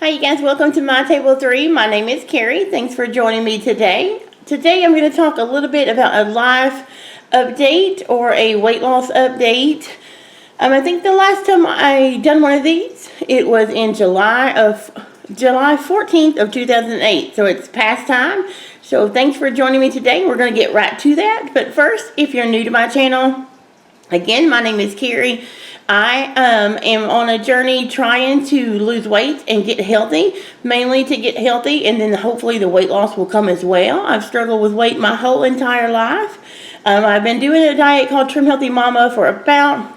Hi you guys, welcome to my table 3. My name is Keri. Thanks for joining me today. Today I'm going to talk a little bit about a life update or a weight loss update. I think the last time I done one of these, it was in July 14th of 2008. So it's past time. So thanks for joining me today. We're going to get right to that. But first, if you're new to my channel, again, my name is Keri. I am on a journey trying to lose weight and get healthy, mainly to get healthy, and then hopefully the weight loss will come as well. I've struggled with weight my whole entire life. I've been doing a diet called Trim Healthy Mama for about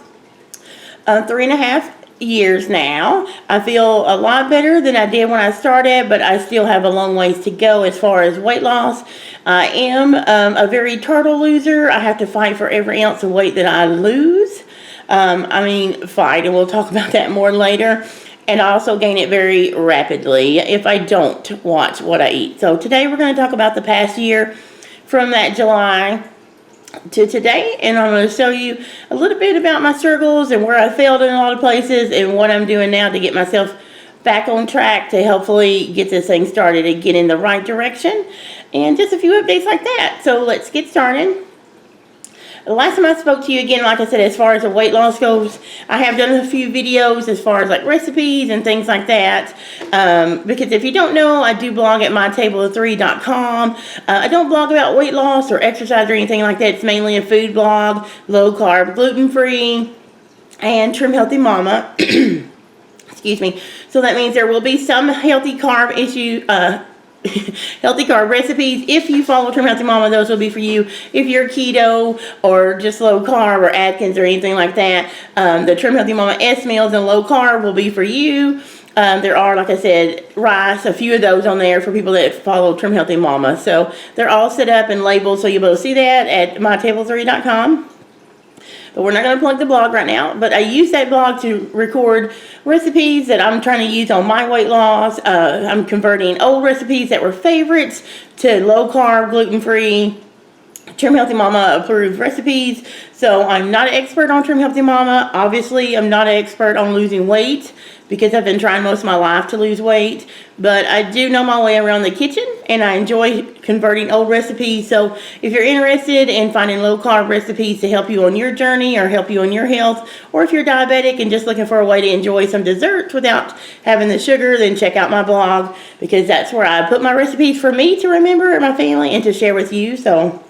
3.5 years now. I feel a lot better than I did when I started, but I still have a long ways to go as far as weight loss. I am a very turtle loser. I have to fight for every ounce of weight that I lose. Fight, and we'll talk about that more later. And I also gain it very rapidly if I don't watch what I eat. So today we're going to talk about the past year from that July to today, and I'm going to show you a little bit about my struggles and where I failed in a lot of places and what I'm doing now to get myself back on track to hopefully get this thing started and get in the right direction, and just a few updates like that. So let's get started. The last time I spoke to you, again, like I said, as far as the weight loss goes, I have done a few videos as far as like recipes and things like that. Because if you don't know, I do blog at mytable3.com. I don't blog about weight loss or exercise or anything like that. It's mainly a food blog, low carb, gluten-free, and Trim Healthy Mama. Excuse me. So that means there will be some healthy carb healthy carb recipes. If you follow Trim Healthy Mama, those will be for you. If you're keto or just low carb or Atkins or anything like that, the Trim Healthy Mama S meals and low carb will be for you. There are, like I said, rice, a few of those on there for people that follow Trim Healthy Mama. So they're all set up and labeled, so you'll be able to see that at mytable3.com. But we're not going to plug the blog right now. But I use that blog to record recipes that I'm trying to use on my weight loss. I'm converting old recipes that were favorites to low carb, gluten-free, Trim Healthy Mama approved recipes. So I'm not an expert on Trim Healthy Mama. Obviously, I'm not an expert on losing weight because I've been trying most of my life to lose weight. But I do know my way around the kitchen, and I enjoy converting old recipes. So if you're interested in finding low carb recipes to help you on your journey or help you on your health, or if you're diabetic and just looking for a way to enjoy some desserts without having the sugar, then check out my blog, because that's where I put my recipes for me to remember and my family and to share with you. So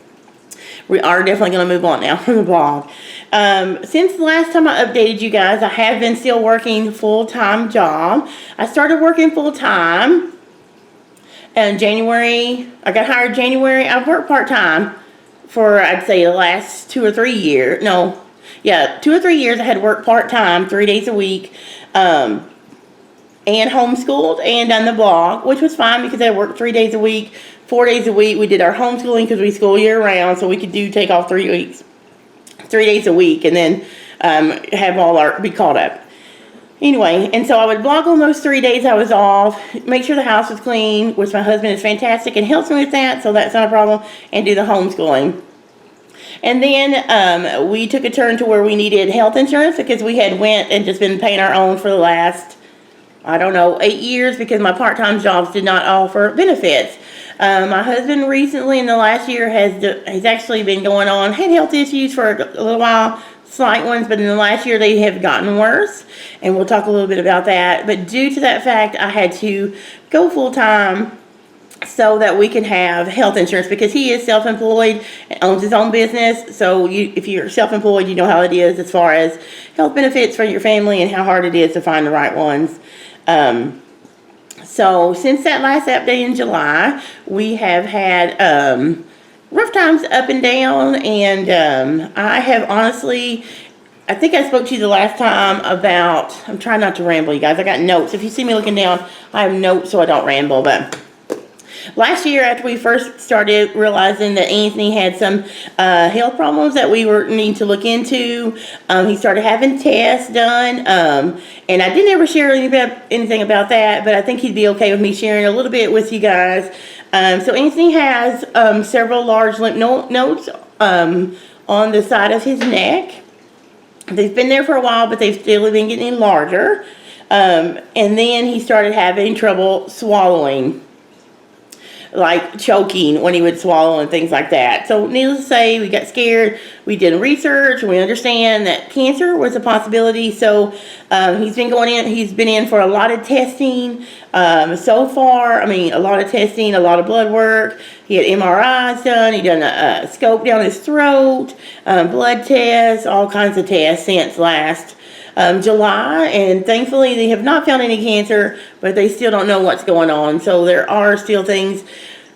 we are definitely going to move on now from the blog. Since the last time I updated you guys, I have been still working full-time job. I started working full-time in January. I got hired January. I've worked part-time for, I'd say, the last 2 or 3 years. 2 or 3 years I had worked part-time, 3 days a week, and homeschooled and done the blog, which was fine because I worked 3 days a week. 4 days a week. We did our homeschooling because we school year round, so we could take off 3 days a week, and then be caught up. Anyway, and so I would blog on those 3 days I was off, make sure the house was clean, which my husband is fantastic and helps me with that, so that's not a problem, and do the homeschooling. And then we took a turn to where we needed health insurance because we had went and just been paying our own for the last, 8 years, because my part-time jobs did not offer benefits. My husband recently in the last year has actually been had health issues for a little while, slight ones, but in the last year they have gotten worse, and we'll talk a little bit about that. But due to that fact, I had to go full-time so that we can have health insurance, because he is self-employed and owns his own business. So if you're self-employed, you know how it is as far as health benefits for your family and how hard it is to find the right ones. So since that last update in July, we have had rough times up and down, and I have honestly, I think I spoke to you the last time about, I'm trying not to ramble, you guys. I got notes. If you see me looking down, I have notes so I don't ramble. But last year, after we first started realizing that Anthony had some health problems that we were needing to look into, he started having tests done, and I didn't ever share anything about that, but I think he'd be okay with me sharing a little bit with you guys. So Anthony has several large lymph nodes on the side of his neck. They've been there for a while, but they've still been getting larger. And then he started having trouble swallowing, like choking when he would swallow and things like that. So needless to say, we got scared. We did research. We understand that cancer was a possibility. So he's been in for a lot of testing so far. I mean, a lot of testing, a lot of blood work. He had MRIs done. He done a scope down his throat, blood tests, all kinds of tests since last July, and thankfully they have not found any cancer, but they still don't know what's going on. So there are still things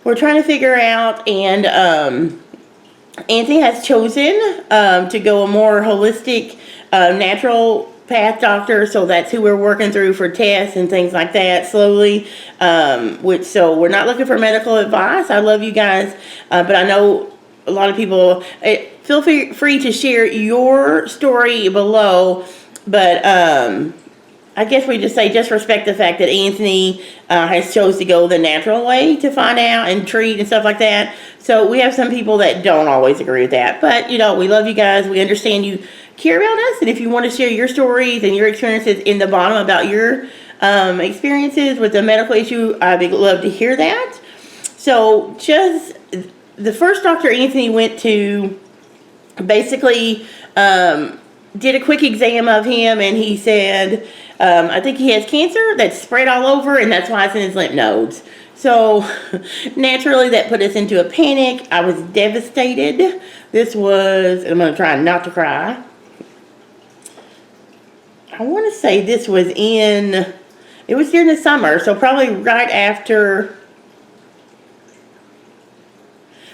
we're trying to figure out, and Anthony has chosen to go a more holistic, natural path doctor, so that's who we're working through for tests and things like that slowly, so we're not looking for medical advice. I love you guys, but I know a lot of people, feel free to share your story below. But I guess we just say, just respect the fact that Anthony has chose to go the natural way to find out and treat and stuff like that. So we have some people that don't always agree with that. But, we love you guys. We understand you care about us. And if you want to share your stories and your experiences in the bottom about your experiences with the medical issue, I'd love to hear that. So just the first doctor Anthony went to basically did a quick exam of him, and he said, I think he has cancer that's spread all over, and that's why it's in his lymph nodes. So naturally that put us into a panic. I was devastated. I'm going to try not to cry. I want to say it was during the summer, so probably right after,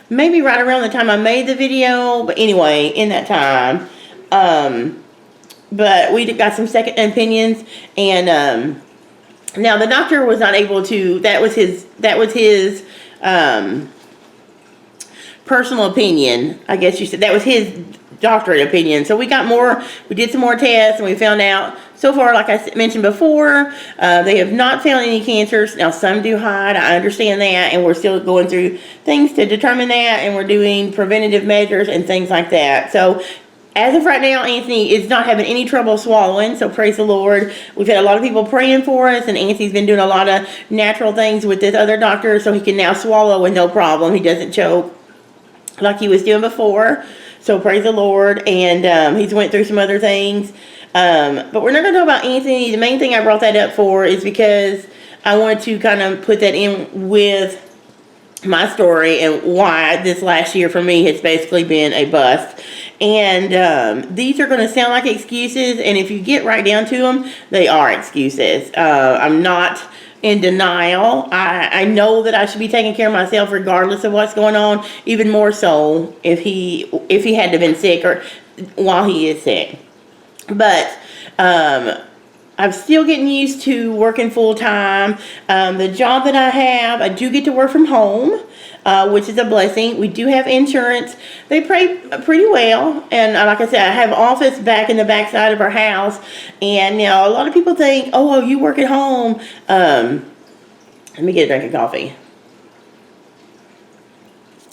maybe right around the time I made the video, but anyway, in that time. But we got some second opinions, and now the doctor was not able to, that was his personal opinion, I guess you said. That was his doctorate opinion. So we did some more tests, and we found out, so far, like I mentioned before, they have not found any cancers. Now, some do hide, I understand that, and we're still going through things to determine that, and we're doing preventative measures and things like that. So as of right now, Anthony is not having any trouble swallowing, so praise the Lord. We've had a lot of people praying for us, and Anthony's been doing a lot of natural things with this other doctor, so he can now swallow with no problem. He doesn't choke like he was doing before, so praise the Lord. And he's went through some other things, but we're not going to talk about Anthony. The main thing I brought that up for is because I wanted to kind of put that in with my story and why this last year for me has basically been a bust. And these are going to sound like excuses, and if you get right down to them, they are excuses. I'm not in denial. I know that I should be taking care of myself regardless of what's going on, even more so if he had to have been sick or while he is sick. But I'm still getting used to working full time. The job that I have, I do get to work from home, which is a blessing. We do have insurance. They pay pretty well. And like I said, I have an office back in the back side of our house. And a lot of people think, oh, you work at home. Let me get a drink of coffee.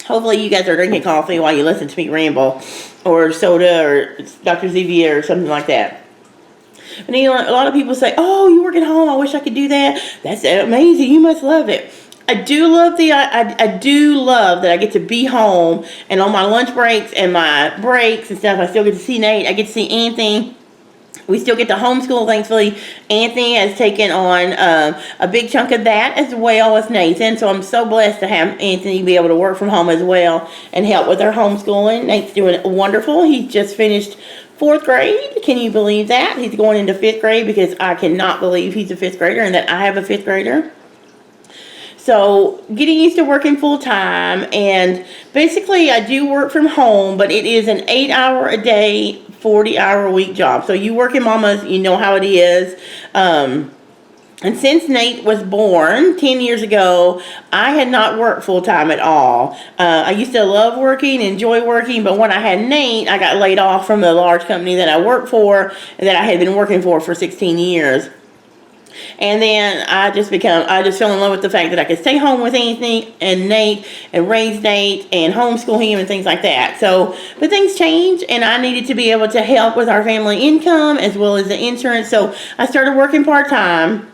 Hopefully you guys are drinking coffee while you listen to me ramble, or soda, or Dr. Zevia, or something like that. And a lot of people say, oh, you work at home, I wish I could do that. That's amazing, you must love it. I do love I do love that I get to be home, and on my lunch breaks and my breaks and stuff, I still get to see Nate, I get to see Anthony. We still get to homeschool, thankfully. Anthony has taken on a big chunk of that, as well as Nathan. So I'm so blessed to have Anthony be able to work from home as well and help with our homeschooling. Nate's doing wonderful. He's just finished 4th grade. Can you believe that? He's going into 5th grade, because I cannot believe he's a 5th grader and that I have a 5th grader. So getting used to working full time, and basically I do work from home, but it is an 8-hour a day, 40-hour a week job. So you working mamas, you know how it is. And since Nate was born 10 years ago, I had not worked full time at all. I used to love working, enjoy working, but when I had Nate, I got laid off from the large company that I worked for and that I had been working for 16 years. And then I just fell in love with the fact that I could stay home with Anthony and Nate and raise Nate and homeschool him and things like that. So, but things changed, and I needed to be able to help with our family income as well as the insurance. So I started working part-time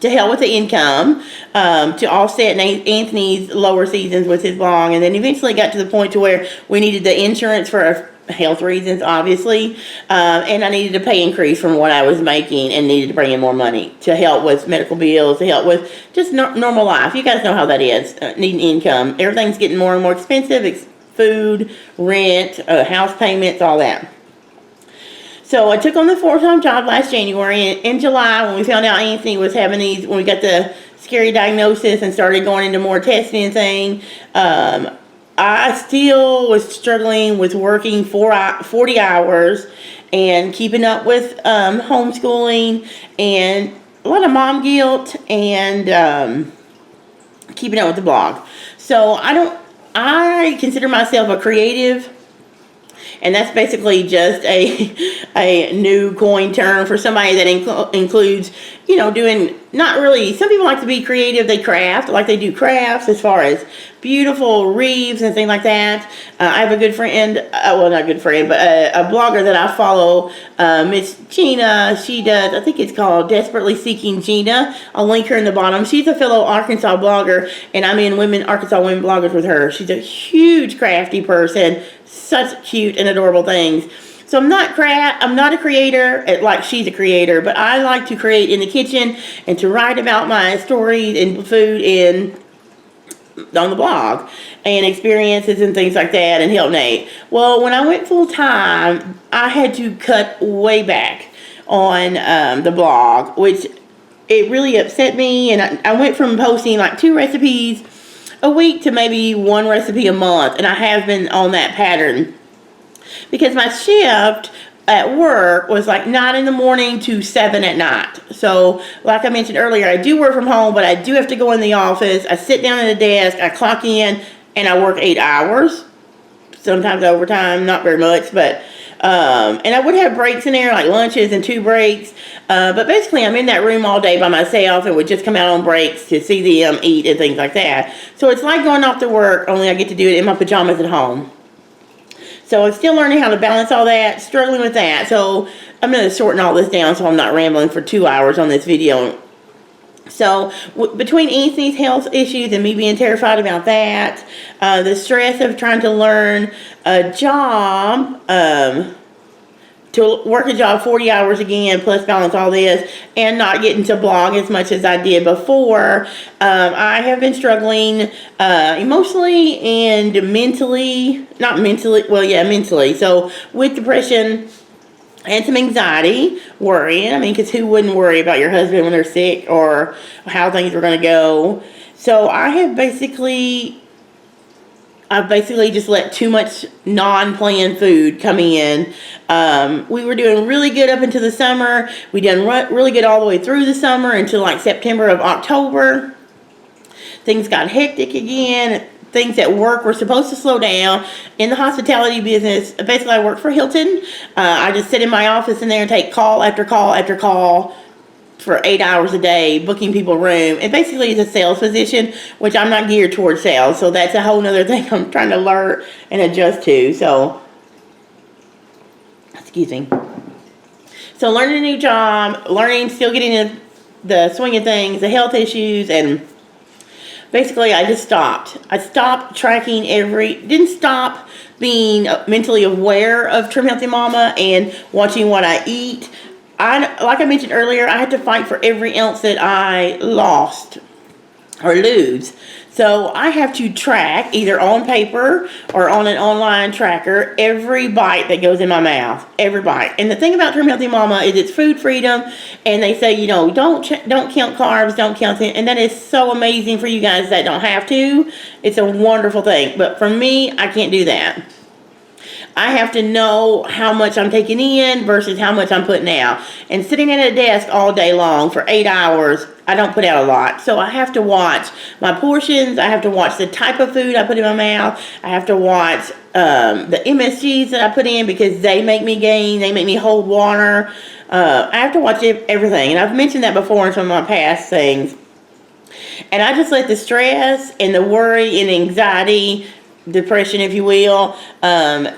to help with the income, to offset Anthony's lower seasons with his blog, and then eventually got to the point to where we needed the insurance for health reasons, obviously, and I needed a pay increase from what I was making and needed to bring in more money to help with medical bills, to help with just normal life. You guys know how that is, needing income. Everything's getting more and more expensive, food, rent, house payments, all that. So I took on the full-time job last January. In July, when we found out Anthony was having these, when we got the scary diagnosis and started going into more testing and thing, I still was struggling with working 40 hours and keeping up with homeschooling and a lot of mom guilt and keeping up with the blog. So I consider myself a creative. And that's basically just a new coin term for somebody that includes, doing, not really, some people like to be creative, they craft, like they do crafts as far as beautiful wreaths and things like that. I have a good friend, well, not a good friend, but a blogger that I follow, Miss Gina. She does, I think it's called Desperately Seeking Gina. I'll link her in the bottom. She's a fellow Arkansas blogger, and I'm in Arkansas Women Bloggers with her. She's a huge crafty person, such cute and adorable things. So I'm not a creator like she's a creator, but I like to create in the kitchen and to write about my stories and food on the blog and experiences and things like that and help Nate. Well, when I went full time, I had to cut way back on the blog, which it really upset me. And I went from posting like 2 recipes a week to maybe 1 recipe a month, and I have been on that pattern because my shift at work was like 9 in the morning to 7 at night. So like I mentioned earlier, I do work from home, but I do have to go in the office. I sit down at a desk, I clock in, and I work 8 hours, sometimes overtime, not very much, but and I would have breaks in there, like lunches and 2 breaks, but basically I'm in that room all day by myself and would just come out on breaks to see them eat and things like that. So it's like going off to work, only I get to do it in my pajamas at home. So I'm still learning how to balance all that, struggling with that. So I'm going to shorten all this down so I'm not rambling for 2 hours on this video. So between Anthony's health issues and me being terrified about that, the stress of trying to learn a job, to work a job 40 hours again, plus balance all this, and not getting to blog as much as I did before, I have been struggling emotionally and mentally, mentally. So with depression and some anxiety, worrying. Because who wouldn't worry about your husband when they're sick or how things are going to go? So I've basically just let too much non-planned food come in. We were doing really good up into the summer. We done really good all the way through the summer until like September of October. Things got hectic again. Things at work were supposed to slow down. In the hospitality business, basically I work for Hilton. I just sit in my office in there and take call after call after call for 8 hours a day, booking people a room. And basically it's a sales position, which I'm not geared towards sales. So that's a whole nother thing I'm trying to learn and adjust to. So, excuse me. So learning a new job, still getting in the swing of things, the health issues, and basically I just stopped. I stopped tracking didn't stop being mentally aware of Trim Healthy Mama and watching what I eat. Like I mentioned earlier, I had to fight for every ounce that I lost or lose. So I have to track, either on paper or on an online tracker, every bite that goes in my mouth. Every bite. And the thing about Trim Healthy Mama is it's food freedom. And they say, don't count carbs, don't count things. And that is so amazing for you guys that don't have to. It's a wonderful thing. But for me, I can't do that. I have to know how much I'm taking in versus how much I'm putting out. And sitting at a desk all day long for 8 hours, I don't put out a lot. So I have to watch my portions. I have to watch the type of food I put in my mouth. I have to watch the MSGs that I put in because they make me gain. They make me hold water. I have to watch everything. And I've mentioned that before in some of my past things. And I just let the stress and the worry and anxiety, depression, if you will,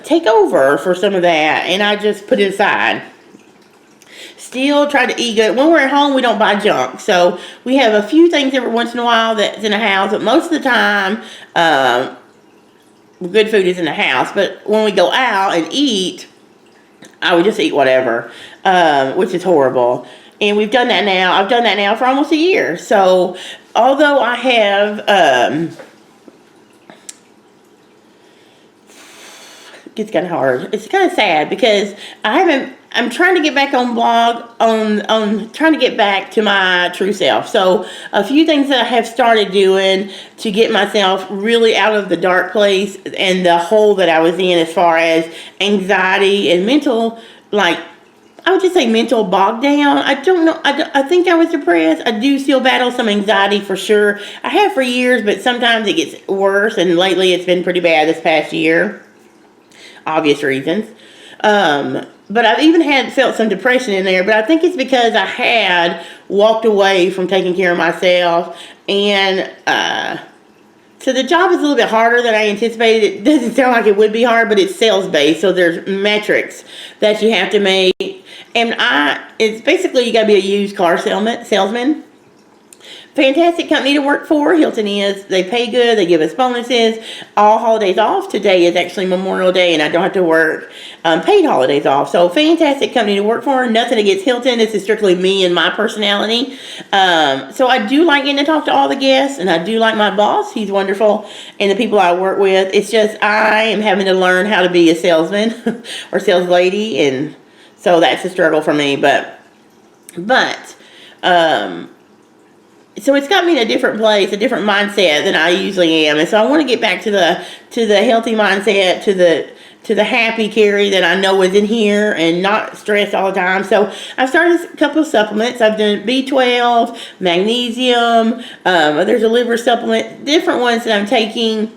take over for some of that. And I just put it aside. Still try to eat good. When we're at home, we don't buy junk. So we have a few things every once in a while that's in the house. But most of the time, good food is in the house. But when we go out and eat, I would just eat whatever, which is horrible. And we've done that now. I've done that now for almost a year. So although I have, it's kind of hard. It's kind of sad because I'm trying to get back on blog, on trying to get back to my true self. So a few things that I have started doing to get myself really out of the dark place and the hole that I was in as far as anxiety and mental, I would just say mental bog down. I don't know. I think I was depressed. I do still battle some anxiety for sure. I have for years, but sometimes it gets worse. And lately it's been pretty bad this past year. Obvious reasons. But I've even felt some depression in there. But I think it's because I had walked away from taking care of myself. And so the job is a little bit harder than I anticipated. It doesn't sound like it would be hard, but it's sales-based. So there's metrics that you have to make. And it's basically you got to be a used car salesman. Fantastic company to work for. Hilton is. They pay good. They give us bonuses. All holidays off. Today is actually Memorial Day, and I don't have to work paid holidays off. So fantastic company to work for. Nothing against Hilton. This is strictly me and my personality. So I do like getting to talk to all the guests, and I do like my boss. He's wonderful, and the people I work with. It's just I am having to learn how to be a salesman or sales lady, and so that's a struggle for me. So it's got me in a different place, a different mindset than I usually am. And so I want to get back to the healthy mindset, to the happy Keri that I know is in here and not stressed all the time. So I've started a couple of supplements. I've done B12, magnesium, there's a liver supplement, different ones that I'm taking.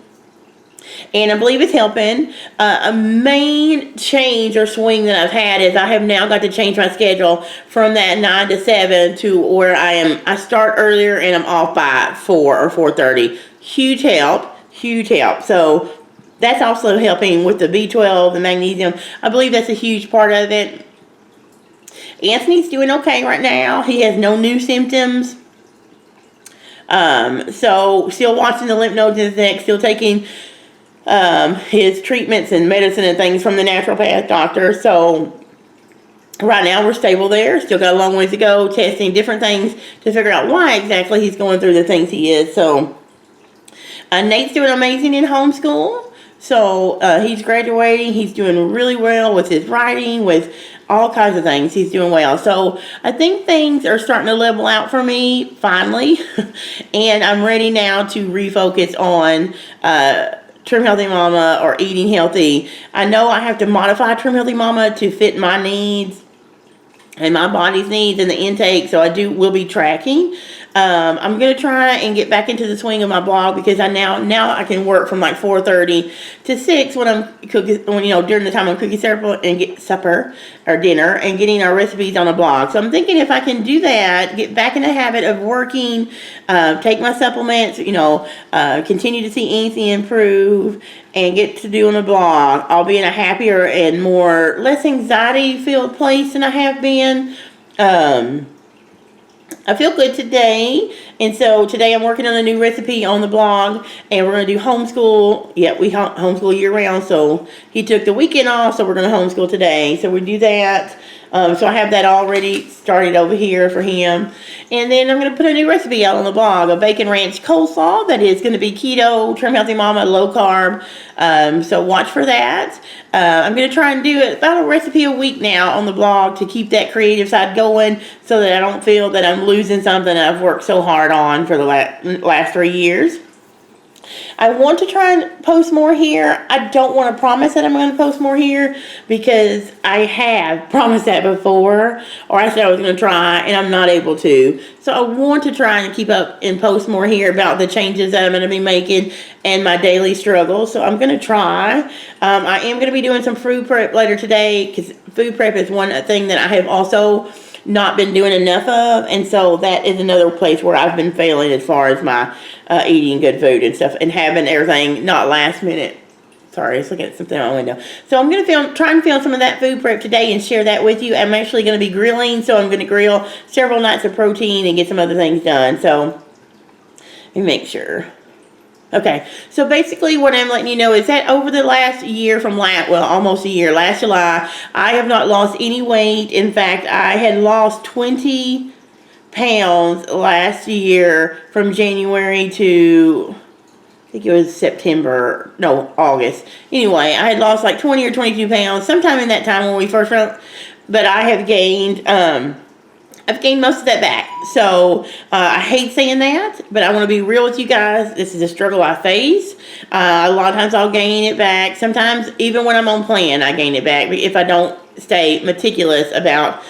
And I believe it's helping. A main change or swing that I've had is I have now got to change my schedule from that 9 to 7 to where I start earlier and I'm off by 4 or 4:30. Huge help. So that's also helping with the B12, the magnesium. I believe that's a huge part of it. Anthony's doing okay right now. He has no new symptoms. So still watching the lymph nodes in his neck, still taking his treatments and medicine and things from the naturopath doctor. So right now we're stable there. Still got a long ways to go, testing different things to figure out why exactly he's going through the things he is. So Nate's doing amazing in homeschool. So he's graduating. He's doing really well with his writing, with all kinds of things. He's doing well. So I think things are starting to level out for me finally. And I'm ready now to refocus on Trim Healthy Mama or eating healthy. I know I have to modify Trim Healthy Mama to fit my needs and my body's needs and the intake. So will be tracking. I'm going to try and get back into the swing of my blog because now I can work from like 4:30 to 6 when I'm cooking, during the time I'm cooking supper or dinner and getting our recipes on a blog. So I'm thinking if I can do that, get back in the habit of working, take my supplements, continue to see Anthony improve and get to doing a blog, I'll be in a happier and less anxiety filled place than I have been. I feel good today, and so today I'm working on a new recipe on the blog, and we're going to do homeschool. Yeah, we homeschool year-round, so he took the weekend off, so we're going to homeschool today. So we do that. So I have that already started over here for him. And then I'm going to put a new recipe out on the blog, a bacon ranch coleslaw that is going to be keto, Trim Healthy Mama, low carb. So watch for that. I'm going to try and do about a recipe a week now on the blog to keep that creative side going so that I don't feel that I'm losing something I've worked so hard on for the last 3 years. I want to try and post more here. I don't want to promise that I'm going to post more here because I have promised that before, or I said I was going to try and I'm not able to. So I want to try and keep up and post more here about the changes that I'm going to be making and my daily struggles. So I'm going to try. I am going to be doing some food prep later today because food prep is one thing that I have also not been doing enough of, and so that is another place where I've been failing as far as my eating good food and stuff and having everything not last minute. Sorry, I was looking at something on my window. So I'm going to try and film some of that food prep today and share that with you. I'm actually going to be grilling, so I'm going to grill several nights of protein and get some other things done. So let me make sure. Okay, so basically what I'm letting you know is that over the last year almost a year, last July, I have not lost any weight. In fact, I had lost 20 pounds last year from January to, I think it was August. Anyway, I had lost like 20 or 22 pounds sometime in that time when we first went, but I have gained, I've gained most of that back. So I hate saying that, but I want to be real with you guys. This is a struggle I face. A lot of times I'll gain it back. Sometimes even when I'm on plan, I gain it back if I don't stay meticulous about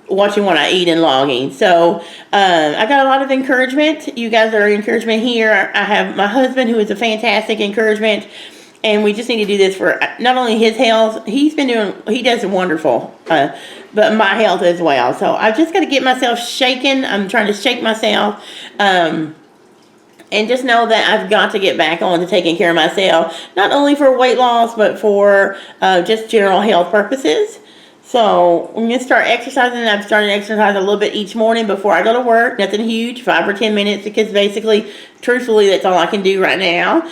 watching what I eat and logging. So I got a lot of encouragement. You guys are encouragement here. I have my husband who is a fantastic encouragement. And we just need to do this for not only his health, he does wonderful, but my health as well. So I've just got to get myself shaken. I'm trying to shake myself. And just know that I've got to get back on to taking care of myself, not only for weight loss, but for just general health purposes. So I'm going to start exercising. I've started exercising a little bit each morning before I go to work. Nothing huge, 5 or 10 minutes, because basically, truthfully, that's all I can do right now.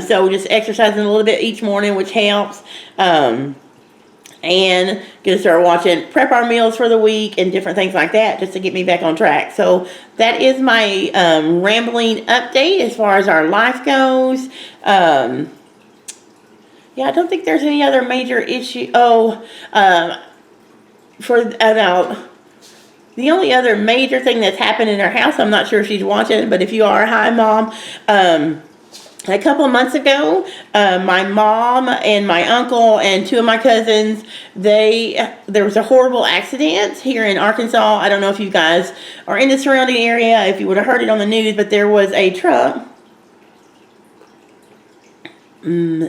So just exercising a little bit each morning, which helps. And going to start watching prep our meals for the week and different things like that just to get me back on track. So that is my rambling update as far as our life goes. Yeah, I don't think there's any other major issue. The only other major thing that's happened in our house, I'm not sure if she's watching, but if you are, hi, Mom. A couple of months ago, my mom and my uncle and 2 of my cousins, there was a horrible accident here in Arkansas. I don't know if you guys are in the surrounding area, if you would have heard it on the news, but there was a truck,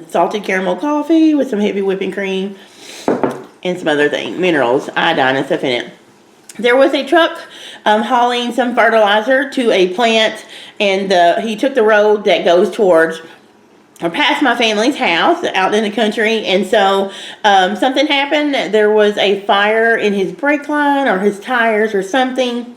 salted caramel coffee with some heavy whipping cream and some other things, minerals, iodine and stuff in it. There was a truck hauling some fertilizer to a plant, and he took the road that goes towards or past my family's house out in the country, and so something happened. There was a fire in his brake line or his tires or something.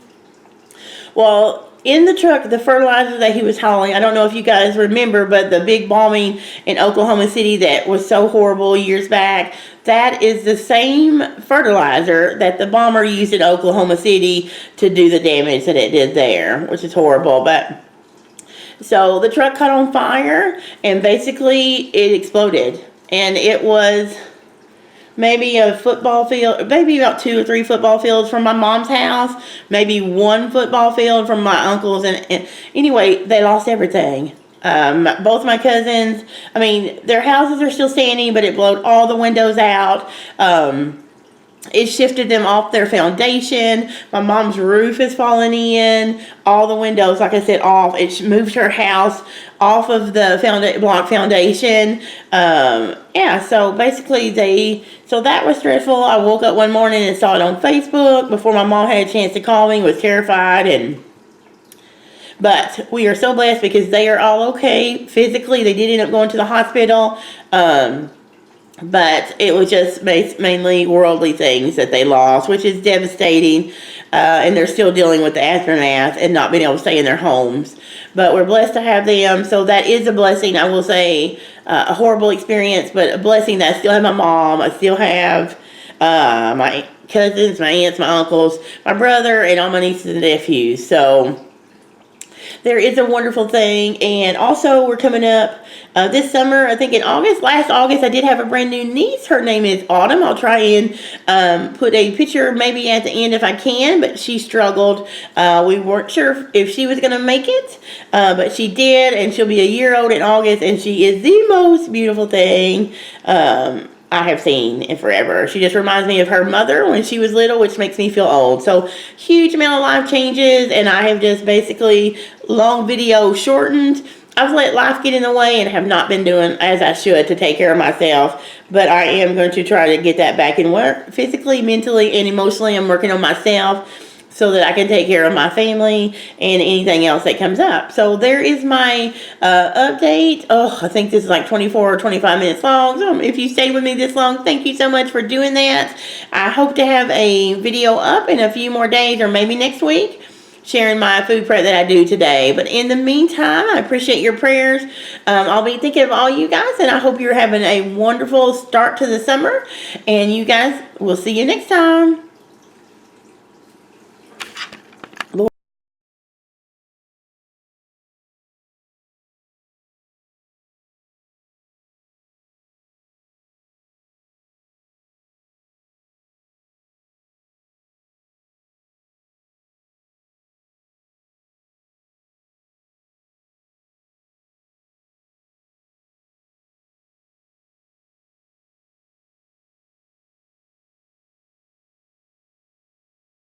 Well, in the truck, the fertilizer that he was hauling, I don't know if you guys remember, but the big bombing in Oklahoma City that was so horrible years back, that is the same fertilizer that the bomber used in Oklahoma City to do the damage that it did there, which is horrible. But so the truck caught on fire and basically it exploded, and it was maybe a football field, maybe about 2 or 3 football fields from my mom's house, maybe 1 football field from my uncle's, and anyway, they lost everything. Both my cousins, I mean, their houses are still standing, but it blowed all the windows out. It shifted them off their foundation. My mom's roof is falling in. All the windows, like I said, off. It moved her house off of the block foundation. Yeah, so basically so that was stressful. I woke up one morning and saw it on Facebook before my mom had a chance to call me, was terrified, but we are so blessed because they are all okay physically. They did end up going to the hospital. But it was just mainly worldly things that they lost, which is devastating. And they're still dealing with the aftermath and not being able to stay in their homes. But we're blessed to have them. So that is a blessing. I will say a horrible experience, but a blessing that I still have my mom. I still have my cousins, my aunts, my uncles, my brother, and all my nieces and nephews. So There is a wonderful thing. And also, we're coming up this summer, I think in August, last August, I did have a brand new niece. Her name is Autumn. I'll try and put a picture maybe at the end if I can, but she struggled. We weren't sure if she was going to make it, but she did, and she'll be a year old in August, and she is the most beautiful thing I have seen in forever. She just reminds me of her mother when she was little, which makes me feel old. So huge amount of life changes, and I have just basically long video shortened. I've let life get in the way and have not been doing as I should to take care of myself, but I am going to try to get that back in work physically, mentally, and emotionally. I'm working on myself so that I can take care of my family and anything else that comes up. So there is my update. Oh, I think this is like 24 or 25 minutes long. So if you stayed with me this long, thank you so much for doing that. I hope to have a video up in a few more days or maybe next week, sharing my food prep that I do today. But in the meantime, I appreciate your prayers. I'll be thinking of all you guys, and I hope you're having a wonderful start to the summer. And you guys, we'll see you next time.